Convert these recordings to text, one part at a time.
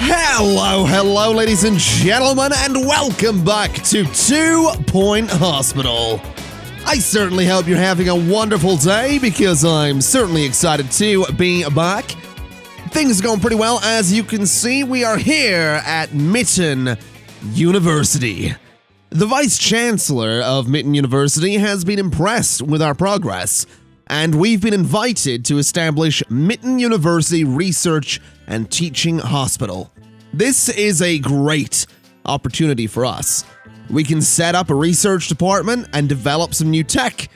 Hello, ladies and gentlemen, and welcome back to 2 Point Hospital. I certainly hope you're having a wonderful day, because I'm certainly excited to be back. Things are going pretty well. As you can see, we are here at Mitten University. The Vice Chancellor of Mitten University has been impressed with our progress, and we've been invited to establish Mitten University Research and Teaching Hospital. This is a great opportunity for us. We can set up a research department and develop some new tech.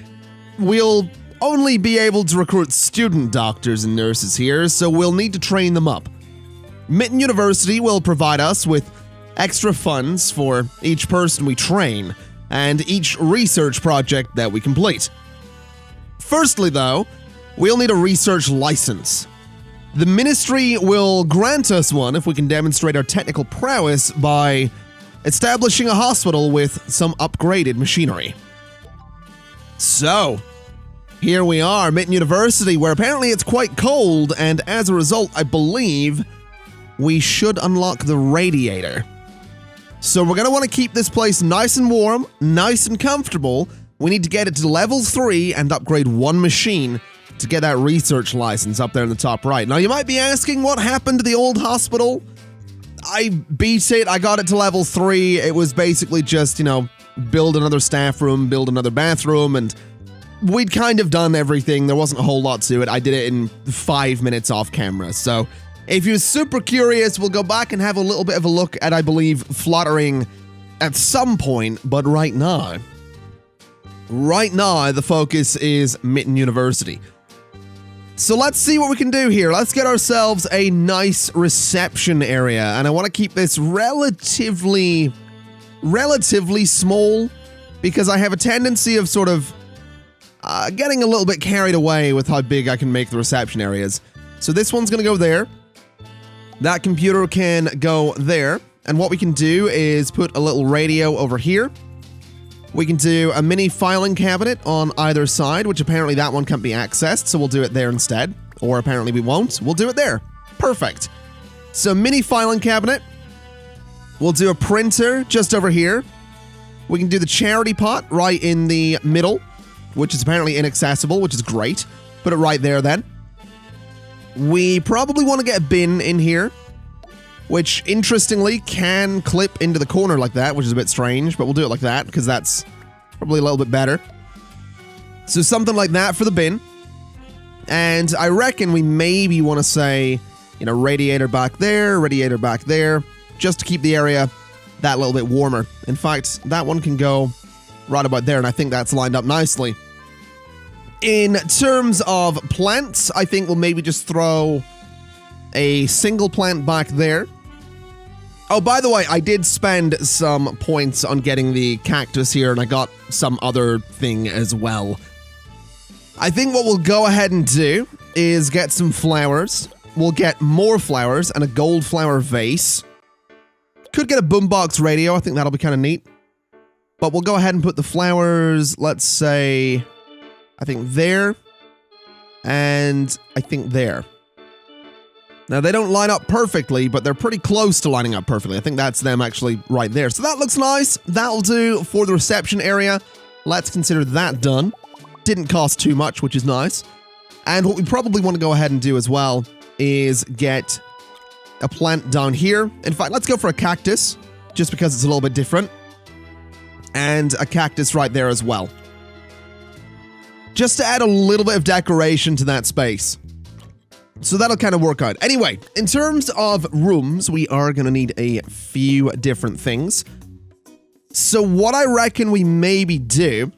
We'll only be able to recruit student doctors and nurses here, so we'll need to train them up. Mitten University will provide us with extra funds for each person we train and each research project that we complete. Firstly, though, we'll need a research license. The ministry will grant us one if we can demonstrate our technical prowess by establishing a hospital with some upgraded machinery. So, here we are, Mitten University, where apparently it's quite cold, and as a result, I believe we should unlock the radiator. So we're going to want to keep this place nice and warm, nice and comfortable. We need to get it to level 3 and upgrade one machine to get that research license up there in the top right. Now, you might be asking what happened to the old hospital. I beat it. I got it to level 3. It was basically just, build another staff room, build another bathroom, and we'd kind of done everything. There wasn't a whole lot to it. I did it in 5 minutes off camera. So if you're super curious, we'll go back and have a little bit of a look at, I believe, fluttering at some point. But right now, the focus is Mitten University. So let's see what we can do here. Let's get ourselves a nice reception area, and I want to keep this relatively small, because I have a tendency of sort of getting a little bit carried away with how big I can make the reception areas. So this one's going to go there. That computer can go there, and what we can do is put a little radio over here. We can do a mini filing cabinet on either side, which apparently that one can't be accessed, so we'll do it there instead. Or apparently we won't. We'll do it there. Perfect. So mini filing cabinet. We'll do a printer just over here. We can do the charity pot right in the middle, which is apparently inaccessible, which is great. Put it right there then. We probably want to get a bin in here, which interestingly can clip into the corner like that, which is a bit strange, but we'll do it like that because that's probably a little bit better. So something like that for the bin. And I reckon we maybe want to say, radiator back there, just to keep the area that little bit warmer. In fact, that one can go right about there, and I think that's lined up nicely. In terms of plants, I think we'll maybe just throw a single plant back there. Oh, by the way, I did spend some points on getting the cactus here, and I got some other thing as well. I think what we'll go ahead and do is get some flowers. We'll get more flowers and a gold flower vase. Could get a boombox radio. I think that'll be kind of neat. But we'll go ahead and put the flowers, let's say, I think there, and I think there. Now, they don't line up perfectly, but they're pretty close to lining up perfectly. I think that's them actually right there. So that looks nice. That'll do for the reception area. Let's consider that done. Didn't cost too much, which is nice. And what we probably want to go ahead and do as well is get a plant down here. In fact, let's go for a cactus, just because it's a little bit different. And a cactus right there as well. Just to add a little bit of decoration to that space. So that'll kind of work out. Anyway, in terms of rooms, we are going to need a few different things. So what I reckon we maybe do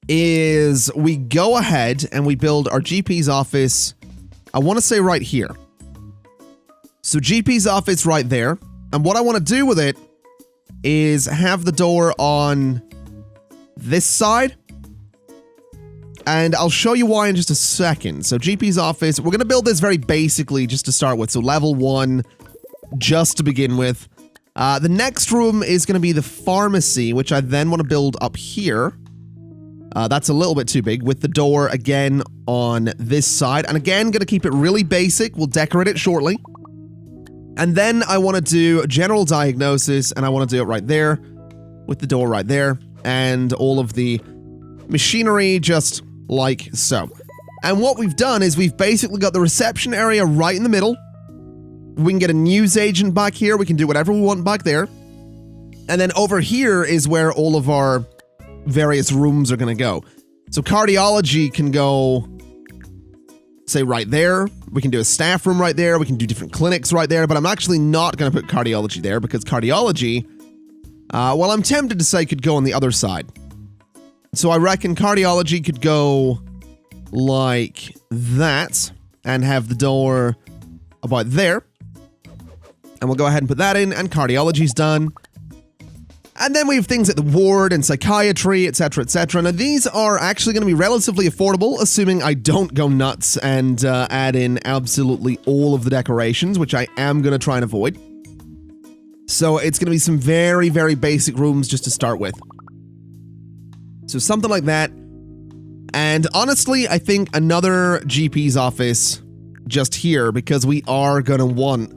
is we go ahead and we build our GP's office, I want to say right here. So GP's office right there. And what I want to do with it is have the door on this side. And I'll show you why in just a second. So GP's office, we're going to build this very basically just to start with. So level 1, just to begin with. The next room is going to be the pharmacy, which I then want to build up here. That's a little bit too big, with the door again on this side. And again, going to keep it really basic. We'll decorate it shortly. And then I want to do general diagnosis, and I want to do it right there, with the door right there, and all of the machinery just like so. And what we've done is we've basically got the reception area right in the middle. We can get a news agent back here. We can do whatever we want back there. And then over here is where all of our various rooms are going to go. So cardiology can go, say, right there. We can do a staff room right there. We can do different clinics right there. But I'm actually not going to put cardiology there because cardiology, well, I'm tempted to say could go on the other side. So I reckon cardiology could go like that and have the door about there. And we'll go ahead and put that in, and cardiology's done. And then we have things like the ward and psychiatry, etc., etc. Now, these are actually going to be relatively affordable, assuming I don't go nuts and add in absolutely all of the decorations, which I am going to try and avoid. So it's going to be some very, very basic rooms just to start with. So something like that. And honestly, I think another GP's office just here, because we are going to want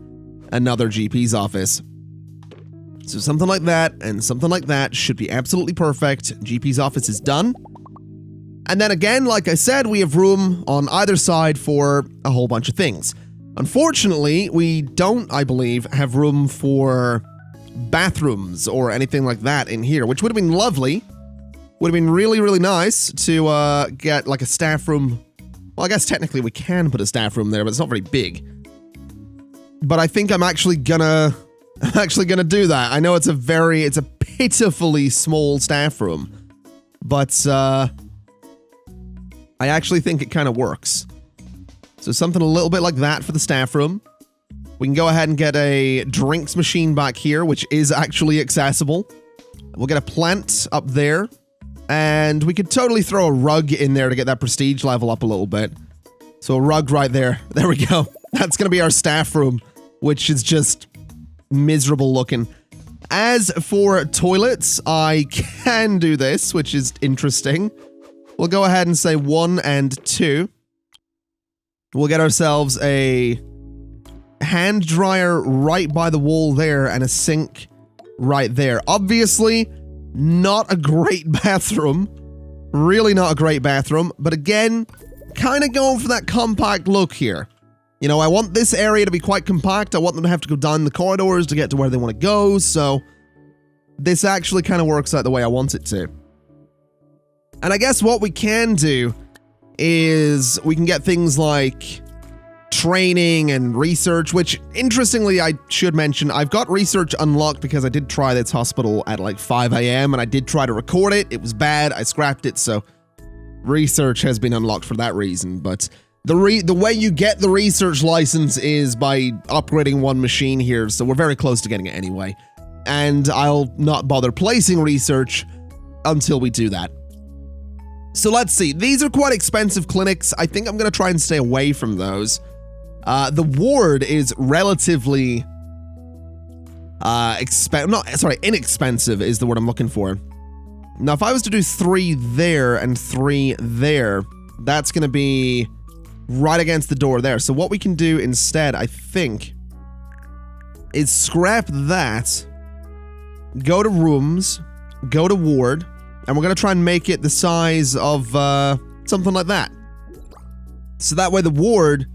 another GP's office. So something like that and something like that should be absolutely perfect. GP's office is done. And then again, like I said, we have room on either side for a whole bunch of things. Unfortunately, we don't, I believe, have room for bathrooms or anything like that in here, which would have been lovely. Would have been really, really nice to get like a staff room. Well, I guess technically we can put a staff room there, but it's not very big. But I think I'm actually gonna do that. I know it's a pitifully small staff room, but I actually think it kind of works. So something a little bit like that for the staff room. We can go ahead and get a drinks machine back here, which is actually accessible. We'll get a plant up there, and we could totally throw a rug in there to get that prestige level up a little bit. So a rug right there. There we go. That's going to be our staff room, which is just miserable looking. As for toilets, I can do this, which is interesting. We'll go ahead and say 1 and 2. We'll get ourselves a hand dryer right by the wall there and a sink right there. Obviously, not a great bathroom. Really not a great bathroom. But again, kind of going for that compact look here. You know, I want this area to be quite compact. I want them to have to go down the corridors to get to where they want to go. So this actually kind of works out the way I want it to. And I guess what we can do is we can get things like training and research, which interestingly, I should mention, I've got research unlocked because I did try this hospital at like 5 a.m. and I did try to record it. It was bad. I scrapped it. So research has been unlocked for that reason. But the way you get the research license is by upgrading one machine here. So we're very close to getting it anyway. And I'll not bother placing research until we do that. So let's see. These are quite expensive clinics. I think I'm going to try and stay away from those. The ward is relatively inexpensive is the word I'm looking for. Now, if I was to do 3 there and 3 there, that's going to be right against the door there. So what we can do instead, I think, is scrap that, go to rooms, go to ward, and we're going to try and make it the size of something like that. So that way the ward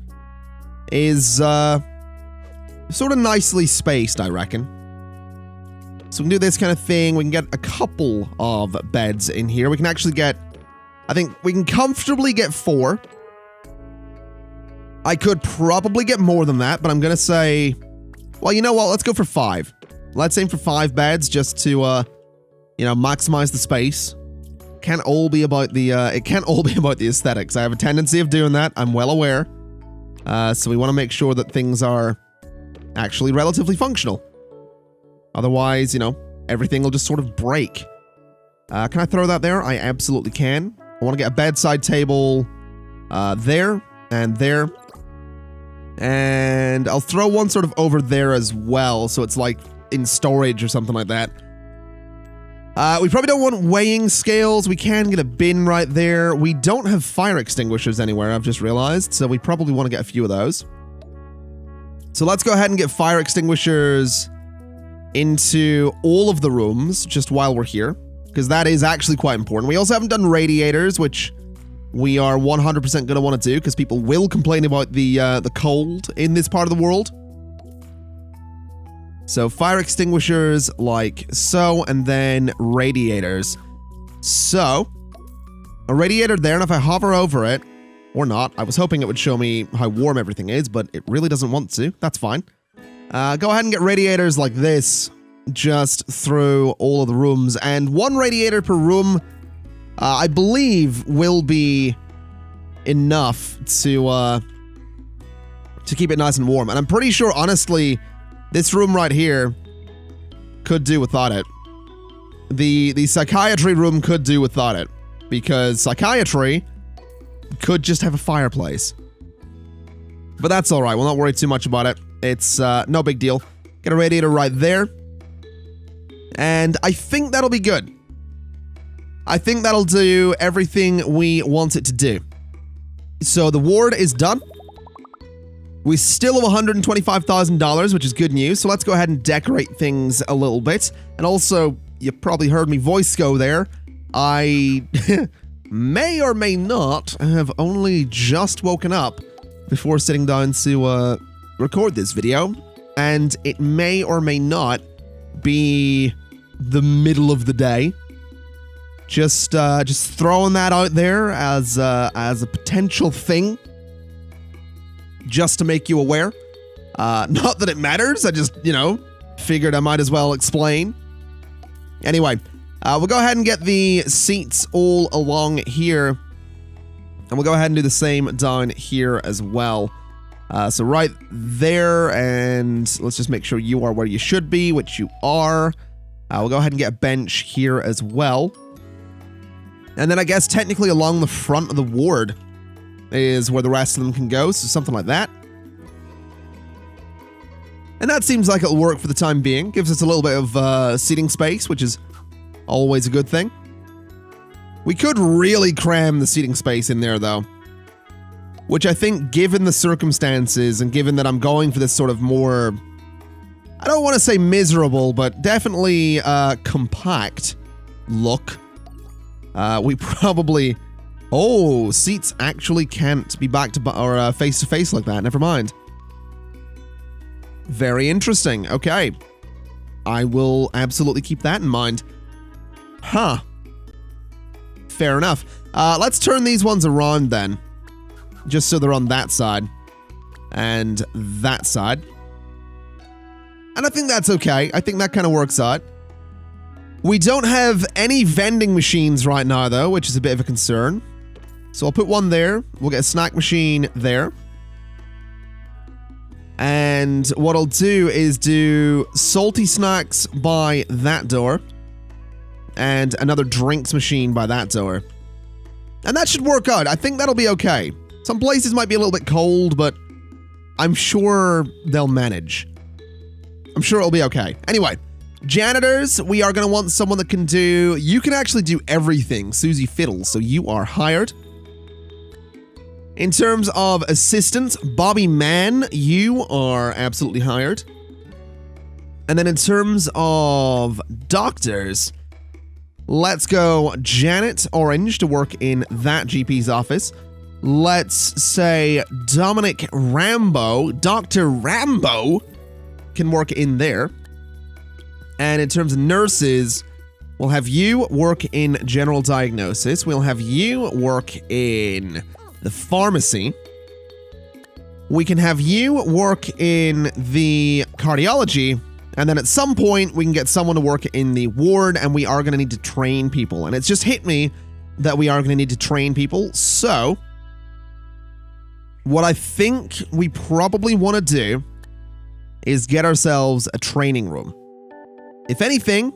is sort of nicely spaced, I reckon. So we can do this kind of thing. We can get a couple of beds in here. We can actually get, I think we can comfortably get 4. I could probably get more than that, but I'm going to say, well, you know what? Let's go for 5. Let's aim for 5 beds just to, you know, maximize the space. Can't all be about the, it can't all be about the aesthetics. I have a tendency of doing that. I'm well aware. So we want to make sure that things are actually relatively functional. Otherwise, you know, everything will just sort of break. Can I throw that there? I absolutely can. I want to get a bedside table there and there. And I'll throw one sort of over there as well, so it's like in storage or something like that. We probably don't want weighing scales. We can get a bin right there. We don't have fire extinguishers anywhere, I've just realized, so we probably want to get a few of those. So let's go ahead and get fire extinguishers into all of the rooms just while we're here, because that is actually quite important. We also haven't done radiators, which we are 100% going to want to do, because people will complain about the cold in this part of the world. So fire extinguishers like so, and then radiators. So, a radiator there, and if I hover over it, or not, I was hoping it would show me how warm everything is, but it really doesn't want to. That's fine. Go ahead and get radiators like this, just through all of the rooms, and one radiator per room, I believe, will be enough to keep it nice and warm. And I'm pretty sure, honestly, this room right here could do without it. The psychiatry room could do without it, because psychiatry could just have a fireplace. But that's alright, we'll not worry too much about it. It's no big deal. Get a radiator right there. And I think that'll be good. I think that'll do everything we want it to do. So the ward is done. We still have $125,000, which is good news. So let's go ahead and decorate things a little bit. And also, you probably heard me voice go there. I may or may not have only just woken up before sitting down to record this video. And it may or may not be the middle of the day. Just throwing that out there as a potential thing. Just to make you aware. Not that it matters, I just, figured I might as well explain. Anyway, we'll go ahead and get the seats all along here. And we'll go ahead and do the same down here as well. So right there, and let's just make sure you are where you should be, which you are. We'll go ahead and get a bench here as well. And then I guess technically along the front of the ward is where the rest of them can go, so something like that. And that seems like it'll work for the time being. Gives us a little bit of seating space, which is always a good thing. We could really cram the seating space in there, though. Which I think, given the circumstances, and given that I'm going for this sort of more, I don't want to say miserable, but definitely compact look, we probably... Oh, seats actually can't be back to or face to face like that. Never mind. Very interesting. Okay. I will absolutely keep that in mind. Huh. Fair enough. Let's turn these ones around then. Just so they're on that side. And that side. And I think that's okay. I think that kind of works out. We don't have any vending machines right now, though, which is a bit of a concern. So I'll put one there. We'll get a snack machine there. And what I'll do is do salty snacks by that door. And another drinks machine by that door. And that should work out. I think that'll be okay. Some places might be a little bit cold, but I'm sure they'll manage. I'm sure it'll be okay. Anyway, janitors, we are going to want someone that can do... You can actually do everything, Susie Fiddle, so you are hired. In terms of assistants, Bobby Mann, you are absolutely hired. And then in terms of doctors, let's go Janet Orange to work in that GP's office. Let's say Dominic Rambo, Dr. Rambo, can work in there. And in terms of nurses, we'll have you work in general diagnosis. We'll have you work in the pharmacy. We can have you work in the cardiology, and then at some point we can get someone to work in the ward, and we are going to need to train people. And it's just hit me that we are going to need to train people. So what I think we probably want to do is get ourselves a training room. If anything,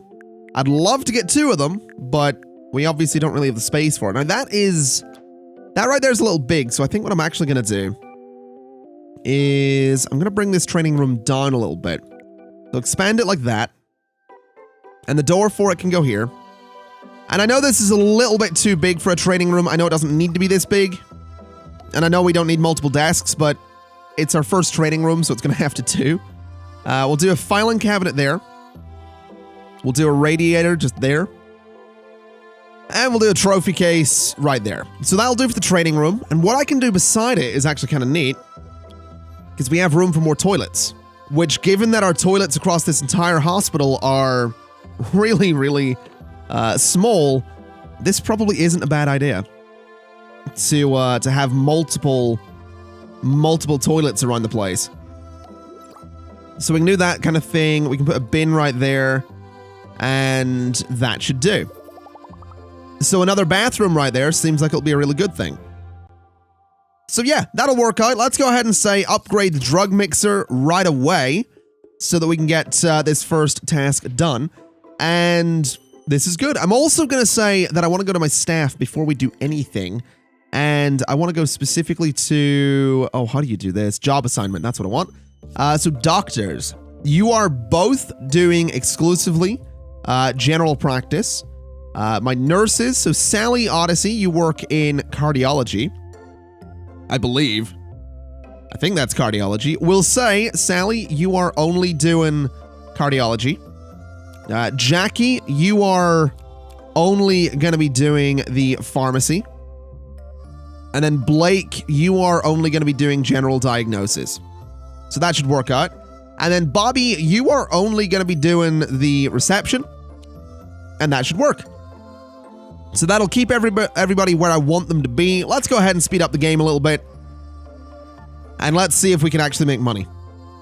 I'd love to get 2 of them, but we obviously don't really have the space for it. Now that right there is a little big, so I think what I'm actually going to do is I'm going to bring this training room down a little bit. So expand it like that. And the door for it can go here. And I know this is a little bit too big for a training room. I know it doesn't need to be this big. And I know we don't need multiple desks, but it's our first training room, so it's going to have to do. We'll do a filing cabinet there. We'll do a radiator just there. And we'll do a trophy case right there. So that'll do for the training room. And what I can do beside it is actually kind of neat, because we have room for more toilets. Which, given that our toilets across this entire hospital are really, really small, this probably isn't a bad idea. To have multiple toilets around the place. So we can do that kind of thing. We can put a bin right there. And that should do. So another bathroom right there seems like it'll be a really good thing. So yeah, that'll work out. Let's go ahead and say upgrade the drug mixer right away so that we can get this first task done. And this is good. I'm also going to say that I want to go to my staff before we do anything. And I want to go specifically to... Oh, how do you do this? Job assignment. That's what I want. So doctors, you are both doing exclusively general practice. My nurses, so Sally Odyssey, you work in cardiology. I believe. I think that's cardiology. We'll say, Sally, you are only doing cardiology. Jackie, you are only going to be doing the pharmacy. And then Blake, you are only going to be doing general diagnosis. So that should work out. And then Bobby, you are only going to be doing the reception. And that should work. So that'll keep everybody where I want them to be. Let's go ahead and speed up the game a little bit. And let's see if we can actually make money.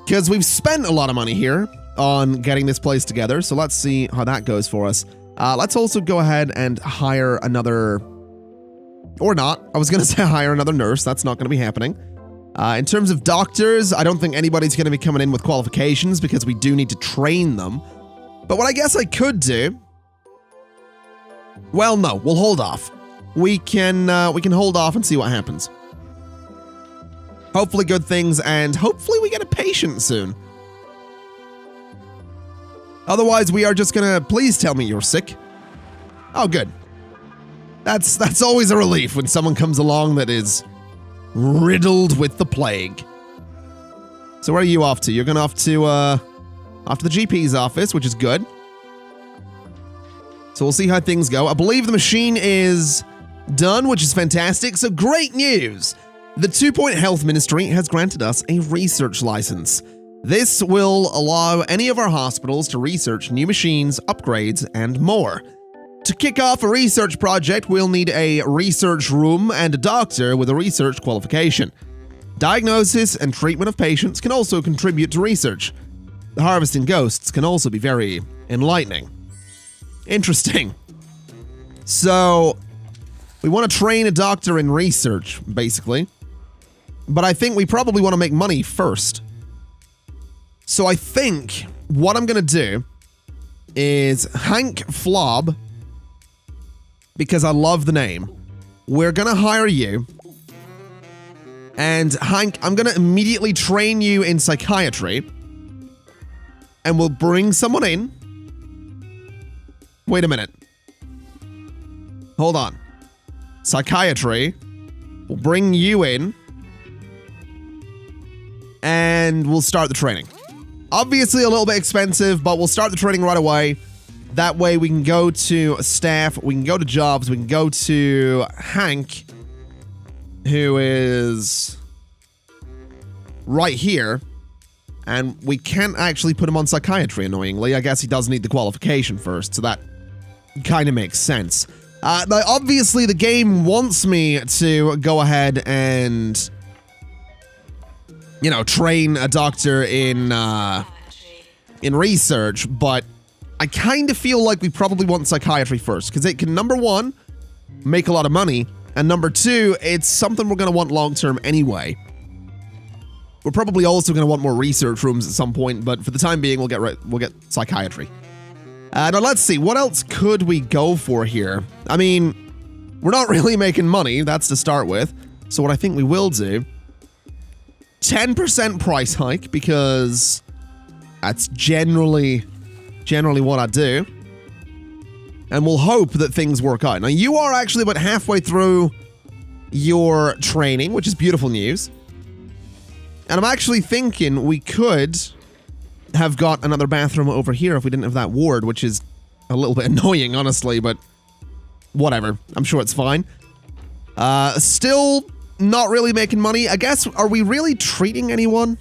Because we've spent a lot of money here on getting this place together. So let's see how that goes for us. Let's also go ahead and hire another... Or not. I was going to say hire another nurse. That's not going to be happening. In terms of doctors, I don't think anybody's going to be coming in with qualifications because we do need to train them. But what I guess I could do... Well, no, we'll hold off. We can hold off and see what happens. Hopefully good things, and hopefully we get a patient soon. Otherwise, we are just gonna... Please tell me you're sick. Oh, good. That's always a relief when someone comes along that is riddled with the plague. So where are you off to? You're going off to the GP's office, which is good. So we'll see how things go. I believe the machine is done, which is fantastic. So great news. The 2 Point Health Ministry has granted us a research license. This will allow any of our hospitals to research new machines, upgrades, and more. To kick off a research project, we'll need a research room and a doctor with a research qualification. Diagnosis and treatment of patients can also contribute to research. The harvesting ghosts can also be very enlightening. Interesting. So, we want to train a doctor in research, basically. But I think we probably want to make money first. So I think what I'm going to do is Hank Flob, because I love the name. We're going to hire you. And Hank, I'm going to immediately train you in psychiatry. And we'll bring someone in. Wait a minute. Hold on. Psychiatry. We'll bring you in. And we'll start the training. Obviously a little bit expensive, but we'll start the training right away. That way we can go to staff, we can go to jobs, we can go to Hank, who is right here. And we can't actually put him on psychiatry, annoyingly. I guess he does need the qualification first, so that kind of makes sense. Now, obviously, the game wants me to go ahead and, you know, train a doctor in research, but I kind of feel like we probably want psychiatry first, because it can, number one, make a lot of money, and number two, it's something we're going to want long-term anyway. We're probably also going to want more research rooms at some point, but for the time being, we'll get psychiatry. Now, let's see. What else could we go for here? I mean, we're not really making money. That's to start with. So what I think we will do, 10% price hike, because that's generally what I do. And we'll hope that things work out. Now, you are actually about halfway through your training, which is beautiful news. And I'm actually thinking we could have got another bathroom over here if we didn't have that ward, which is a little bit annoying, honestly, but whatever. I'm sure it's fine. Still not really making money. I guess, are we really treating anyone?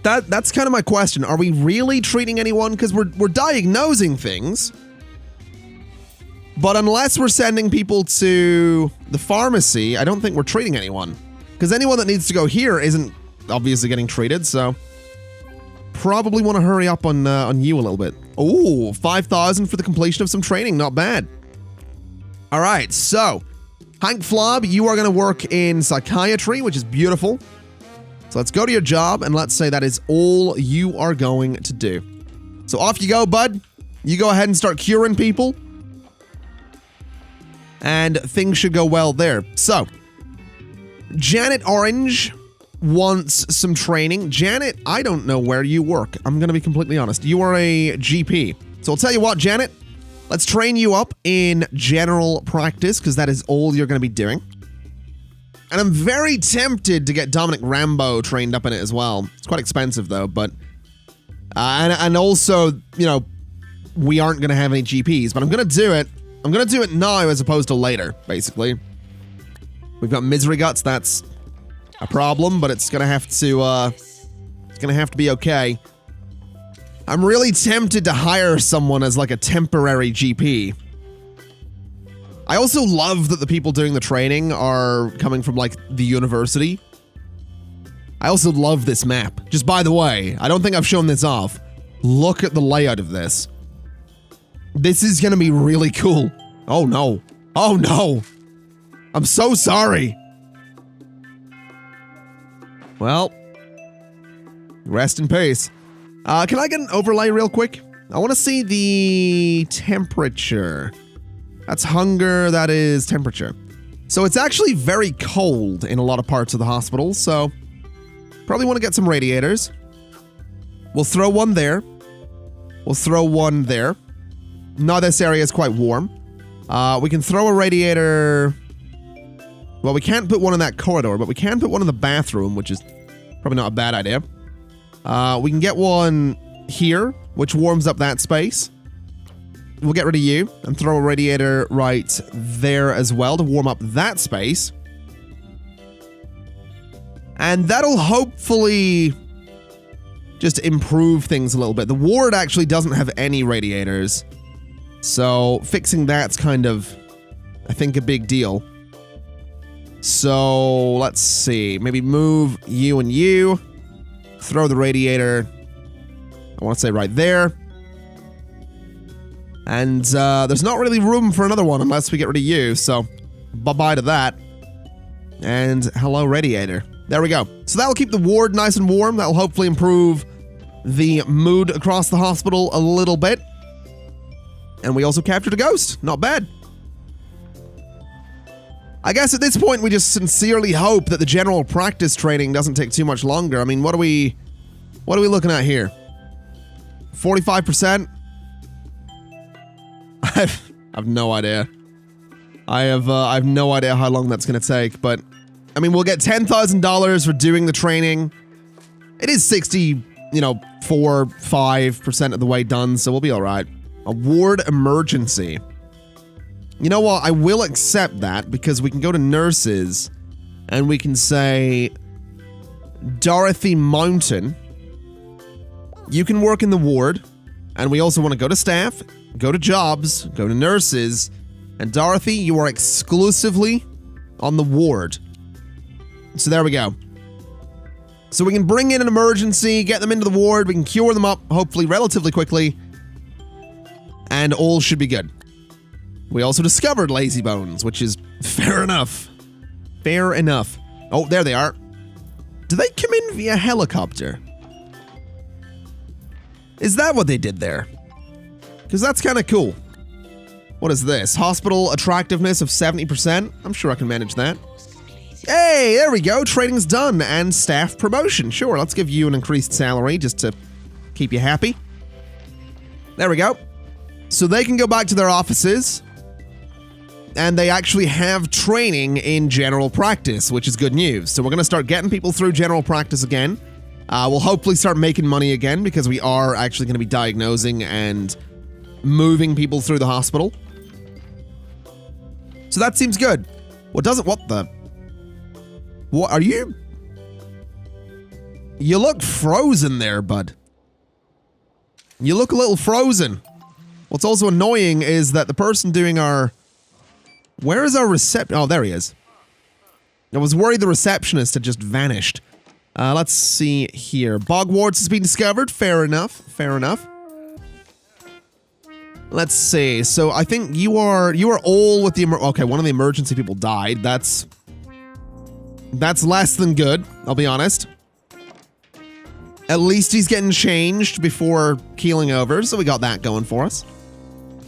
That's kind of my question. Are we really treating anyone? Because we're diagnosing things. But unless we're sending people to the pharmacy, I don't think we're treating anyone. Because anyone that needs to go here isn't obviously getting treated, so probably want to hurry up on you a little bit. Oh, 5,000 for the completion of some training. Not bad. All right, so Hank Flob, you are going to work in psychiatry, which is beautiful. So let's go to your job, and let's say that is all you are going to do. So off you go, bud. You go ahead and start curing people. And things should go well there. So, Janet Orange wants some training. Janet, I don't know where you work. I'm going to be completely honest. You are a GP. So I'll tell you what, Janet. Let's train you up in general practice, because that is all you're going to be doing. And I'm very tempted to get Dominic Rambo trained up in it as well. It's quite expensive, though, but... and also, you know, we aren't going to have any GPs, but I'm going to do it. I'm going to do it now as opposed to later, basically. We've got Misery Guts. That's a problem, but it's going to have to be okay. I'm really tempted to hire someone as like a temporary GP. I also love that the people doing the training are coming from like the university. I also love this map. Just by the way, I don't think I've shown this off. Look at the layout of this. This is gonna be really cool. Oh no. Oh no. I'm so sorry. Well, rest in peace. Can I get an overlay real quick? I want to see the temperature. That's hunger, that is temperature. So it's actually very cold in a lot of parts of the hospital, so probably want to get some radiators. We'll throw one there. We'll throw one there. Now this area is quite warm. We can throw a radiator... Well, we can't put one in that corridor, but we can put one in the bathroom, which is probably not a bad idea. We can get one here, which warms up that space. We'll get rid of you and throw a radiator right there as well to warm up that space. And that'll hopefully just improve things a little bit. The ward actually doesn't have any radiators. So fixing that's kind of, I think, a big deal. So let's see. Maybe move you and you. Throw the radiator, I want to say right there. And there's not really room for another one unless we get rid of you. So bye-bye to that. And hello, radiator. There we go. So that'll keep the ward nice and warm. That'll hopefully improve the mood across the hospital a little bit. And we also captured a ghost. Not bad. I guess at this point we just sincerely hope that the general practice training doesn't take too much longer. I mean, what are we looking at here? 45%? I have no idea. I have no idea how long that's gonna take, but I mean, we'll get $10,000 for doing the training. It is 5% of the way done, so we'll be all right. A ward emergency. You know what? I will accept that because we can go to nurses and we can say, Dorothy Mountain, you can work in the ward. And we also want to go to staff, go to jobs, go to nurses. And Dorothy, you are exclusively on the ward. So there we go. So we can bring in an emergency, get them into the ward, we can cure them up, hopefully relatively quickly. And all should be good. We also discovered lazy bones, which is fair enough. Fair enough. Oh, there they are. Do they come in via helicopter? Is that what they did there? Because that's kind of cool. What is this? Hospital attractiveness of 70%? I'm sure I can manage that. Hey, there we go. Training's done. And staff promotion. Sure, let's give you an increased salary just to keep you happy. There we go. So they can go back to their offices. and they actually have training in general practice, which is good news. So we're going to start getting people through general practice again. We'll hopefully start making money again because we are actually going to be diagnosing and moving people through the hospital. So that seems good. What are you? You look frozen there, bud. You look a little frozen. What's also annoying is that the person doing our... Where is our reception? Oh, there he is. I was worried the receptionist had just vanished. Let's see here. Bogwarts has been discovered. Fair enough. Fair enough. Let's see. So I think you are all with the... Okay, one of the emergency people died. That's less than good, I'll be honest. At least he's getting changed before keeling over, so we got that going for us.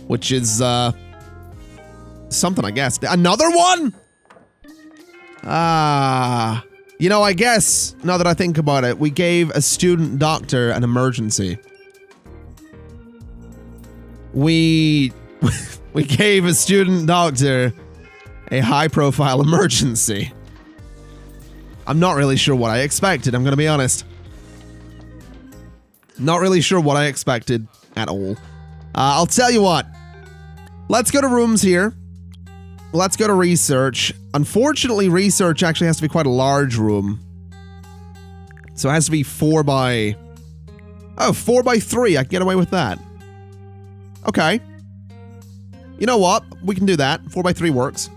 Which is, something, I guess. Another one?! You know, I guess, now that I think about it, we gave a student doctor an emergency. We gave a student doctor a high-profile emergency. I'm not really sure what I expected, I'm gonna be honest. Not really sure what I expected at all. I'll tell you what. Let's go to rooms here. Let's go to research. Unfortunately, research actually has to be quite a large room. So it has to be 4 by... Oh, 4 by 3. I can get away with that. Okay. You know what? We can do that. 4 by 3 works.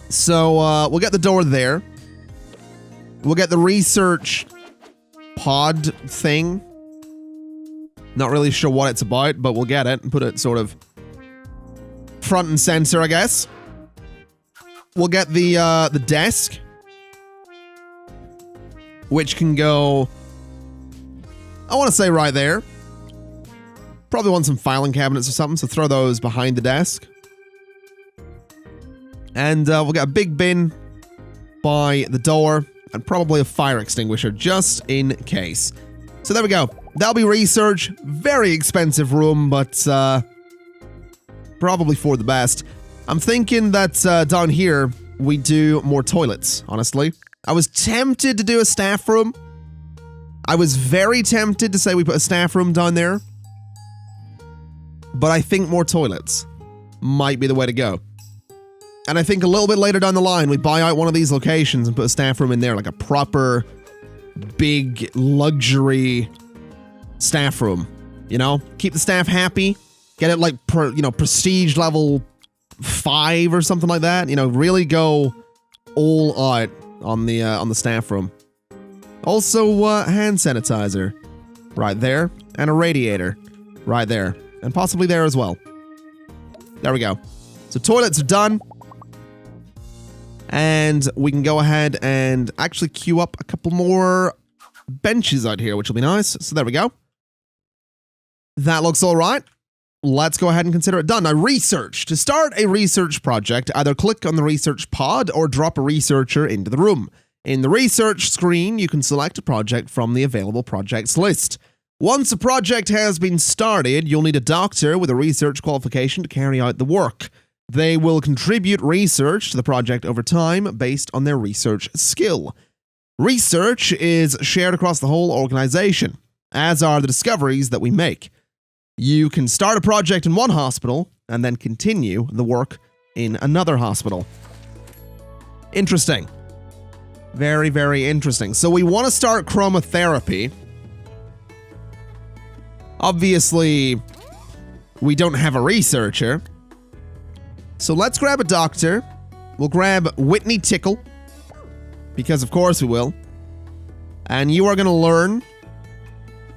So, we'll get the door there. We'll get the research pod thing. Not really sure what it's about, but we'll get it and put it sort of front and center, I guess. We'll get the desk, which can go, I want to say right there. Probably want some filing cabinets or something, so throw those behind the desk. And we'll get a big bin by the door and probably a fire extinguisher just in case. So there we go. That'll be research. Very expensive room, but probably for the best. I'm thinking that down here we do more toilets, honestly. I was tempted to do a staff room. I was very tempted to say we put a staff room down there. But I think more toilets might be the way to go. And I think a little bit later down the line, we buy out one of these locations and put a staff room in there, like a proper, big, luxury staff room. You know? Keep the staff happy. Get it like, prestige level 5 or something like that. You know, really go all out on the staff room. Also, hand sanitizer right there, and a radiator right there, and possibly there as well. There we go. So toilets are done. And we can go ahead and actually queue up a couple more benches out here, which will be nice. So there we go. That looks all right. Let's go ahead and consider it done. Now, research. To start a research project, either click on the research pod or drop a researcher into the room. In the research screen, you can select a project from the available projects list. Once a project has been started, you'll need a doctor with a research qualification to carry out the work. They will contribute research to the project over time based on their research skill. Research is shared across the whole organization, as are the discoveries that we make. You can start a project in one hospital and then continue the work in another hospital. Interesting. Very, very interesting. So we want to start chromotherapy. Obviously, we don't have a researcher. So let's grab a doctor. We'll grab Whitney Tickle. Because of course we will. And you are going to learn.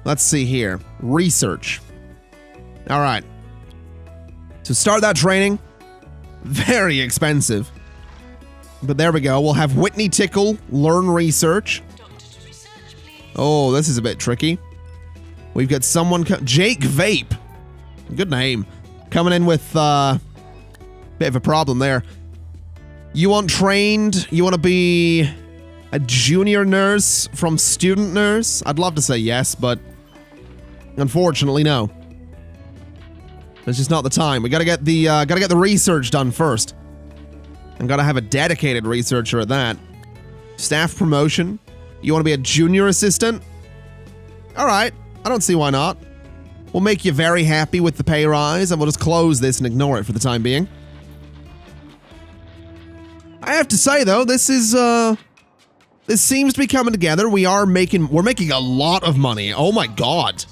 Let's see here. Research. Alright. To start that training. Very expensive. But there we go. We'll have Whitney Tickle learn research. Oh, this is a bit tricky. We've got someone... Jake Vape. Good name. Coming in with... bit of a problem there. You want trained? You want to be a junior nurse from student nurse? I'd love to say yes, but unfortunately, no. It's just not the time. We gotta get the research done first. And gotta have a dedicated researcher at that. Staff promotion. You want to be a junior assistant? Alright, I don't see why not. We'll make you very happy with the pay rise, and we'll just close this and ignore it for the time being. I have to say though, this seems to be coming together. We're making a lot of money. Oh my god.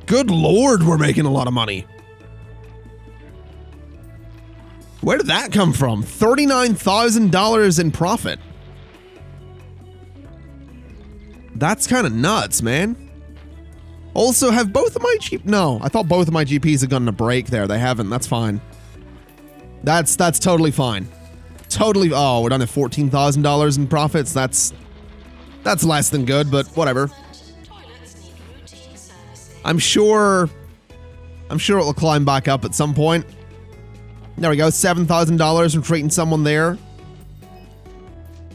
Good lord, we're making a lot of money. Where did that come from? $39,000 in profit. That's kind of nuts, man. Also, have both of my No, I thought both of my GPs had gotten a break there. They haven't. That's fine. That's totally fine. Totally. Oh, we're done at $14,000 in profits. That's less than good, but whatever. I'm sure it will climb back up at some point. There we go. $7,000 from treating someone there.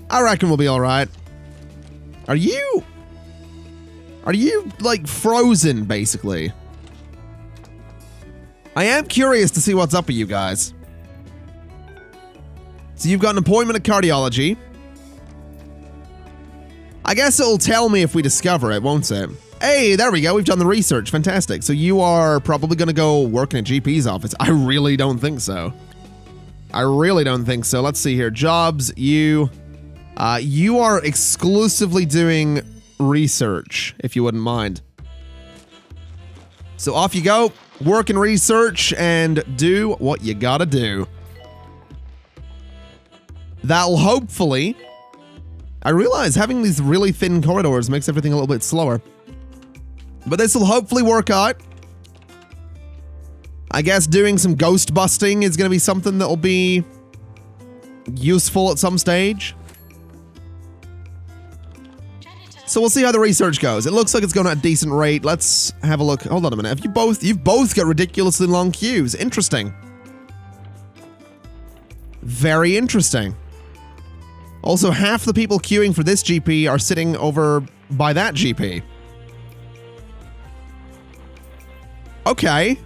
I reckon we'll be all right. Are you like frozen, basically? I am curious to see what's up with you guys. So you've got an appointment at cardiology. I guess it'll tell me if we discover it, won't it? Hey, there we go. We've done the research. Fantastic. So you are probably going to go work in a GP's office. I really don't think so. I really don't think so. Let's see here. Jobs. You are exclusively doing research, if you wouldn't mind. So off you go. Work in research and do what you gotta do. That'll hopefully... I realize having these really thin corridors makes everything a little bit slower. But this will hopefully work out. I guess doing some ghost busting is going to be something that will be useful at some stage. So we'll see how the research goes. It looks like it's going at a decent rate. Let's have a look. Hold on a minute. You've both got ridiculously long queues. Interesting. Very interesting. Also, half the people queuing for this GP are sitting over by that GP. Okay.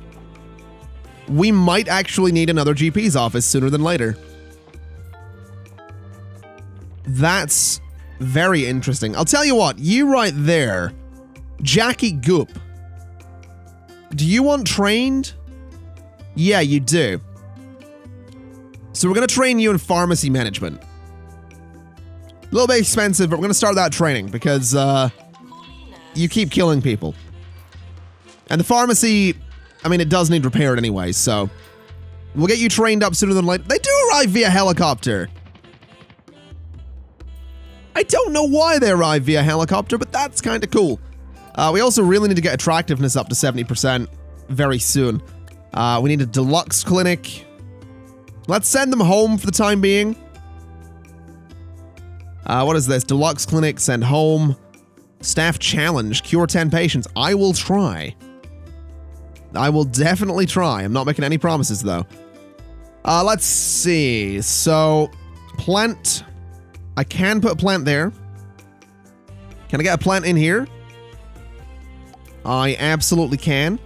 We might actually need another GP's office sooner than later. That's very interesting. I'll tell you what, you right there, Jackie Goop. Do you want trained? Yeah, you do. So we're going to train you in pharmacy management. A little bit expensive, but we're going to start that training because you keep killing people. And the pharmacy, I mean, it does need repaired anyway, so we'll get you trained up sooner than later. They do arrive via helicopter. I don't know why they arrive via helicopter, but that's kind of cool. We also really need to get attractiveness up to 70% very soon. We need a deluxe clinic. Let's send them home for the time being. What is this? Deluxe clinic, send home. Staff challenge, cure 10 patients. I will try. I will definitely try. I'm not making any promises, though. Let's see. So, plant. I can put a plant there. Can I get a plant in here? I absolutely can.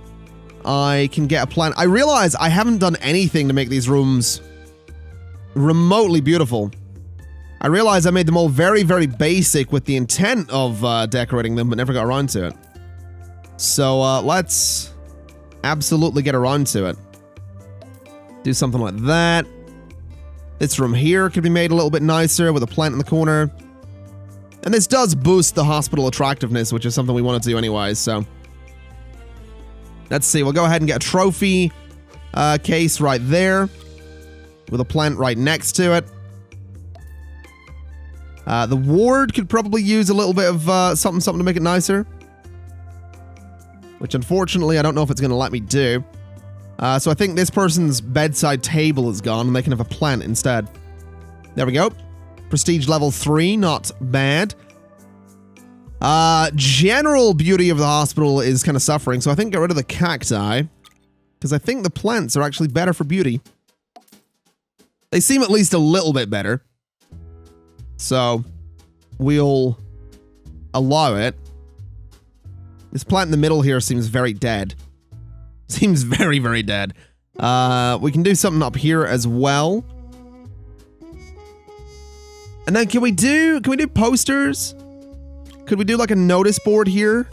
I can get a plant. I realize I haven't done anything to make these rooms remotely beautiful. I realize I made them all very, very basic with the intent of decorating them, but never got around to it. So, let's absolutely get around to it. Do something like that. This room here could be made a little bit nicer with a plant in the corner. And this does boost the hospital attractiveness, which is something we want to do anyways, so. Let's see, we'll go ahead and get a trophy case right there. With a plant right next to it. The ward could probably use a little bit of something to make it nicer. Which unfortunately, I don't know if it's going to let me do. So I think this person's bedside table is gone and they can have a plant instead. There we go. Prestige level 3, not bad. General beauty of the hospital is kind of suffering, so I think get rid of the cacti. Because I think the plants are actually better for beauty. They seem at least a little bit better. So, we'll allow it. This plant in the middle here seems very dead. Seems very, very dead. We can do something up here as well. And then can we do posters? Could we do like a notice board here?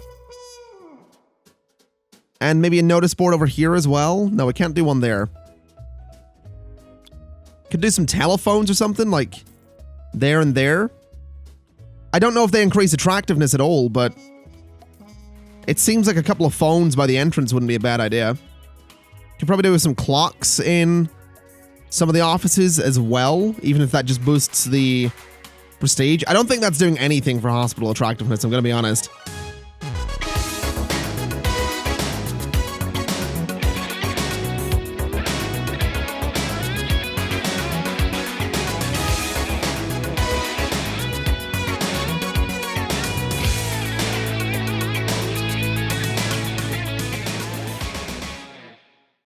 And maybe a notice board over here as well? No, we can't do one there. Could do some telephones or something like there and there. I don't know if they increase attractiveness at all, but it seems like a couple of phones by the entrance wouldn't be a bad idea. Could probably do with some clocks in some of the offices as well, even if that just boosts the prestige. I don't think that's doing anything for hospital attractiveness, I'm gonna be honest.